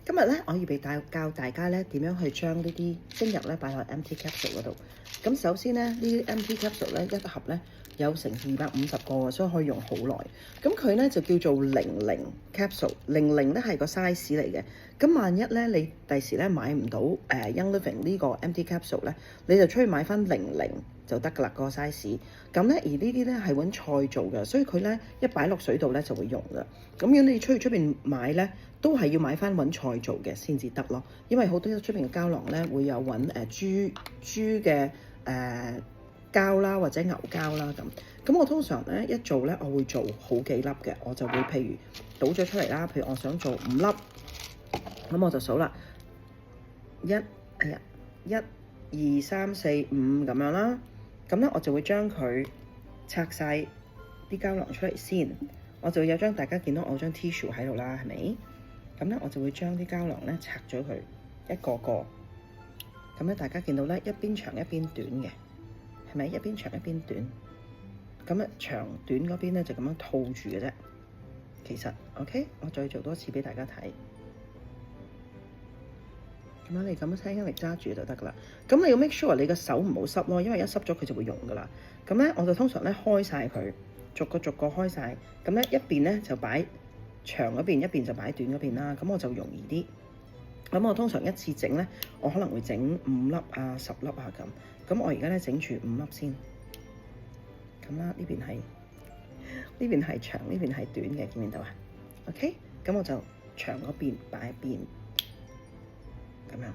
今日咧，我要教大家咧點樣去將呢啲精油咧擺落 empty capsule 嗰度。咁首先咧，呢啲 empty capsule 咧一盒咧有成250個，所以可以用好耐。咁佢咧就叫做00 capsule，00咧係個 size 嚟嘅。咁萬一咧你第時咧買唔到Young Living 呢個 empty capsule 咧，你就出去買翻00就得㗎啦，個 size。咁咧而呢啲咧係揾菜做嘅，所以佢咧一擺落水度咧就會溶㗎。咁如果你出去出邊買咧，都係要買翻揾菜做嘅先至得咯，因為好多出邊嘅膠囊咧會有揾豬嘅膠啦，或者牛膠啦咁。咁我通常咧一做咧，我會做好幾粒嘅，我就會譬如倒咗出嚟啦，譬如我想做5粒，咁我就數啦，1、2、3、4、5咁樣啦。咁咧我就會將佢拆晒啲膠囊出嚟先，我就有張大家見到我張 tissue 喺度啦，係咪？咁咧我就會將啲膠囊咧拆咗佢一個個，咁咧大家見到咧一邊長一邊短嘅，係咪？一邊長一邊短，咁咧長短嗰邊咧就咁樣套住嘅啫。其實 OK， 我再做多次俾大家睇。咁樣你咁樣輕輕力揸住就得噶啦。咁你要 make sure 你個手唔好濕咯，因為一濕咗佢就會溶噶啦。咁咧我就通常咧開晒佢，逐個開晒。咁咧一邊咧就擺長嗰邊，一邊就擺短嗰邊啦。咁我就容易啲。咁我通常一次整咧，我可能會整5粒啊、10粒啊咁。咁我而家咧整住5粒先。咁啦，呢邊係長，呢邊係短嘅，見唔見到啊 ？OK， 咁我就長嗰邊擺一邊。咁樣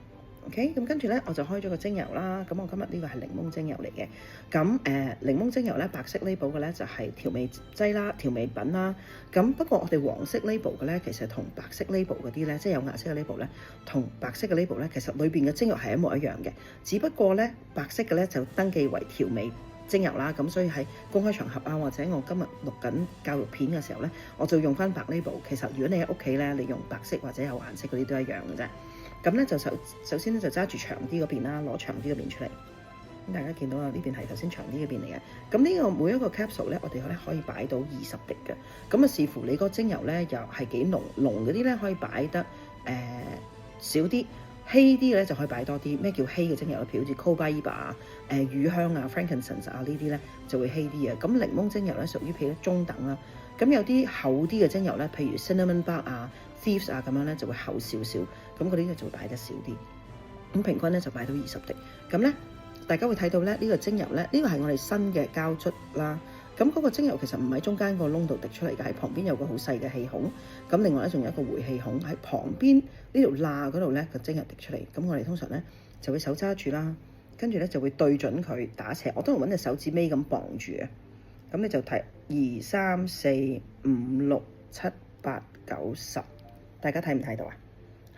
，OK， 咁跟住咧，我就開咗個精油啦。咁我今日呢個係檸檬精油嚟嘅。咁檸檬精油咧，白色 label 嘅咧就係調味劑啦、調味品啦。咁不過我哋黃色 label 嘅咧，其實同白色 label 嗰啲咧，即係有顏色嘅 label 咧，同白色嘅 label 咧，其實裏邊嘅精油係一模一樣嘅。只不過咧，白色嘅咧就登記為調味精油啦。咁所以喺公開場合啊，或者我今日錄緊教育片嘅時候咧，我就用翻白 label。其實如果你喺屋企咧，你用白色或者有顏色嗰啲都一樣嘅啫。咁咧就首先咧就揸住長啲嗰邊啦，攞長啲嗰邊出嚟。咁大家見到啊，呢邊係頭先長啲嗰邊嚟嘅。咁呢個每一個 capsule 咧，我哋咧可以擺到20滴嘅。咁啊視乎你個精油咧又係幾濃嗰啲咧，可以擺得少啲，稀啲嘅咧就可以擺多啲。咩叫稀嘅精油咧？譬如好似 Copaiba 啊、乳香啊、frankincense 啊呢啲咧就會稀啲嘅。咁檸檬精油咧屬於譬如中等啦。咁有啲厚啲嘅精油咧，譬如 cinnamon bark 啊、thieves 啊咁樣咧就會厚少少，咁嗰啲咧就會擺得少啲。咁平均咧就擺到20滴。咁咧大家會睇到咧呢個精油咧，呢個係我哋新嘅膠樽啦。咁嗰個精油其實唔喺中間個窿度滴出嚟嘅，喺旁邊有個好細嘅氣孔。咁另外咧仲有一個回氣孔喺旁邊呢條罅嗰度咧個精油滴出嚟。咁我哋通常咧就會手揸住啦，跟住咧就會對準佢打斜。我都係揾隻手指尾咁綁住嘅。咁你就睇2、3、4、5、6、7、8、9、10，大家睇唔睇到啊？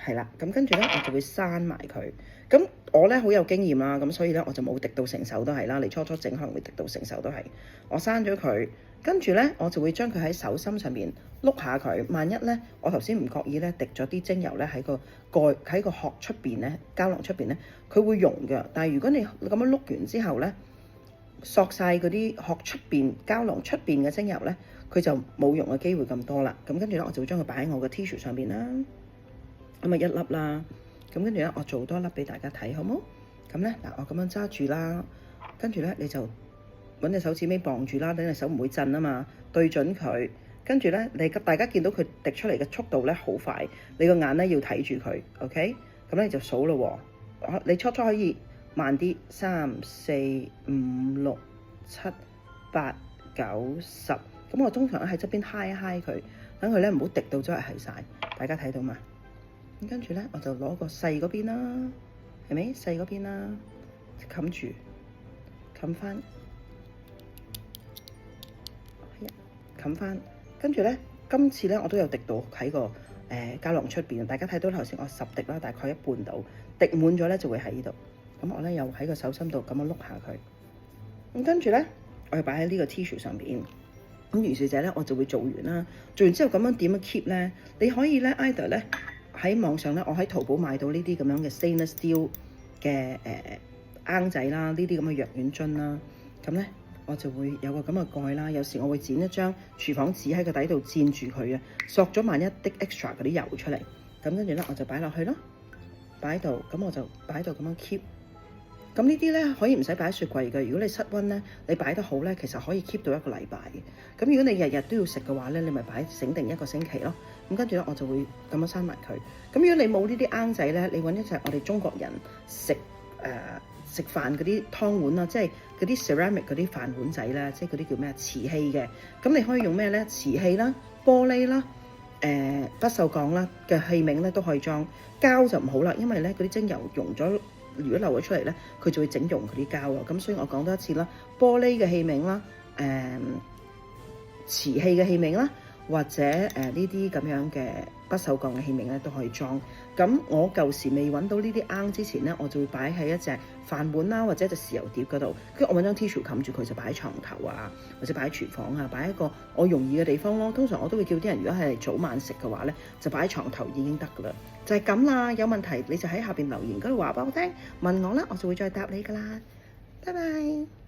係啦，咁跟住咧我就會閂埋佢。咁我咧好有經驗啦，咁所以咧我就冇滴到成手都係啦。你初整可能會滴到成手都係。我閂咗佢，跟住咧我就會將佢喺手心上面碌下佢。萬一咧我頭先唔覺意咧滴咗啲精油咧喺個蓋喺個殼出邊咧，膠囊出邊咧，佢會溶嘅。但係如果你咁樣碌完之後咧，索晒嗰啲殼出邊膠囊出邊嘅精油咧，佢就冇用嘅機會咁多啦。咁跟住咧，我就會將佢擺喺我嘅 tissue 上邊啦。咁啊1粒啦。咁跟住咧，我做多一粒俾大家睇，好冇？咁咧嗱，我咁樣揸住啦。跟住咧，你就揾隻手指尾綁住啦，等隻手唔會震啊嘛。對準佢，跟住咧，大家見到佢滴出嚟嘅速度咧好快，你個眼咧要睇住佢 ，OK？ 咁咧就數咯喎。你初可以慢啲，3、4、5、6、7、8、9、10。咁我通常喺側邊揩一揩佢，等佢咧唔好滴到周圍係晒。大家睇到嘛？咁跟住咧，我就攞個細嗰邊啦，係咪細嗰邊啦？冚住，冚翻，冚翻。跟住咧，今次咧我都有滴到喺個膠囊出邊。大家睇到頭先我10滴啦，大概一半到，滴滿咗咧就會喺呢度。咁我咧又喺個手心度咁樣碌下佢，咁跟住咧我又擺喺呢個 tissue 上邊。咁於是者咧我就會做完啦。做完之後咁樣點樣 keep 咧？你可以咧 either 咧喺網上咧，我喺淘寶買到呢啲咁樣嘅 stainless steel 嘅罌仔啦，呢啲咁嘅藥丸樽啦。咁咧我就會有個咁嘅蓋啦。有時我會剪一張廚房紙喺個底度墊住佢啊，索咗萬一滴 extra 嗰啲油出嚟。咁跟住咧我就擺落去咯，擺喺度，咁我就擺喺度咁樣 keep。咁呢啲咧可以唔使擺喺雪櫃嘅，如果你室溫咧，你擺得好咧，其實可以 keep 到一個禮拜嘅。咁如果你日日都要食嘅話咧，你咪擺整定一個星期咯。咁跟住咧，我就會咁樣閂埋佢。咁如果你冇呢啲罌仔咧，你揾一隻我哋中國人食飯嗰啲湯碗啦，即係嗰啲 ceramic 嗰啲飯碗仔啦，即係嗰啲叫咩瓷器嘅。咁你可以用咩咧？瓷器啦、玻璃啦、不鏽鋼啦嘅器皿咧都可以裝。膠就唔好啦，因為咧嗰啲精油溶咗。如果流咗出嚟咧，佢就會整溶佢啲膠咯。咁所以我講多一次啦，玻璃嘅器皿啦，瓷器嘅器皿啦，或者呢啲咁樣嘅不鏽鋼嘅器皿咧都可以裝。咁我舊時未揾到呢啲罌之前咧，我就會擺喺一隻飯碗啦，或者一隻豉油碟嗰度。跟住我揾張 tissue 冚住佢，就擺喺床頭啊，或者擺喺廚房啊，擺喺一個我容易嘅地方咯。通常我都會叫啲人，如果係早晚食嘅話咧，就擺喺床頭已經得噶啦。就係咁啦，有問題你就喺下邊留言嗰度話俾我聽，問我啦，我就會再答你噶啦。拜拜。